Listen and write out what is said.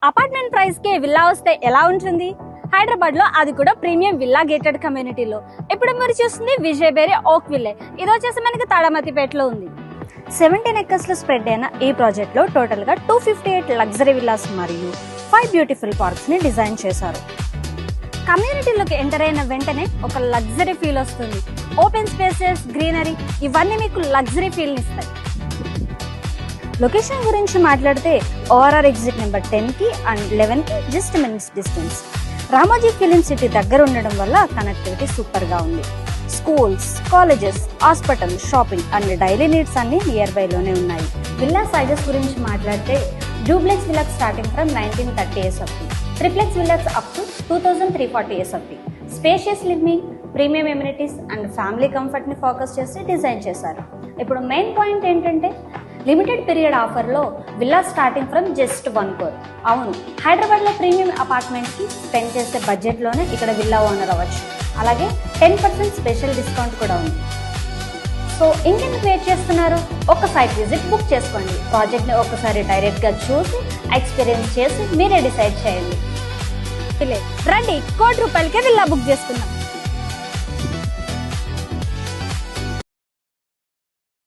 Apartment price కి villa వస్తే ఎలా ఉంటుంది? హైదరాబాద్ లో అది కూడా ప్రీమియం విల్లా గేటెడ్ కమ్యూనిటీలో. ఇప్పుడు మీరు చూస్తుంది విజయబేరి ఓక్ విల్లే. ఇది వచ్చేసి మనకి తాడమతిపేటలో ఉంది. 17 acres లో స్ప్రెడ్ అయిన ఈ ప్రాజెక్ట్ లో టోటల్ గా 258 లగ్జరీ విల్లాస్ మరియు 5 బ్యూటిఫుల్ పార్క్స్ ని డిజైన్ చేశారు. కమ్యూనిటీలోకి ఎంటర్ అయిన వెంటనే ఒక లగ్జరీ ఫీల్ వస్తుంది. ఓపెన్ స్పేసెస్, గ్రీనరీ ఇవన్నీ మీకు లగ్జరీ ఫీల్ ఇస్తాయి. లొకేషన్ గురించి మాట్లాడితే ఓఆర్ఆర్ ఎగ్జిట్ నెంబర్ 10 కి అండ్ 11 కి just minutes distance. Ramoji film city దగ్గర ఉండడం వల్ల కనెక్టివిటీ సూపర్ గా ఉంది. Schools, colleges, hospital, shopping and daily needs అన్ని నియర్ బై లోనే ఉన్నాయి. విల్లా సైజెస్ గురించి మాట్లాడితే duplex villas starting from 1930 SFT, triplex villas up to 2340 SFT. Spacious living, premium amenities and family comfort ని ఫోకస్ చేసి design చేశారు. ఇప్పుడు మెయిన్ పాయింట్ ఏంటంటే లిమిటెడ్ పీరియడ్ ఆఫర్లో villa starting from just 1 crore. అవును, హైదరాబాద్లో ప్రీమియం అపార్ట్మెంట్కి స్పెండ్ చేసే బడ్జెట్లోనే ఇక్కడ విల్లా ఓనర్ అవ్వచ్చు. అలాగే 10% స్పెషల్ డిస్కౌంట్ కూడా ఉంది. సో ఇంకెందుకు వెయిట్ చేస్తున్నారు? ఒక సైట్ విజిట్ బుక్ చేసుకోండి. ప్రాజెక్ట్ని ఒకసారి డైరెక్ట్గా చూసి ఎక్స్పీరియన్స్ చేసి మీరే డిసైడ్ చేయండి. రండి, ₹1 కోటి విల్లా బుక్ చేసుకుందాం.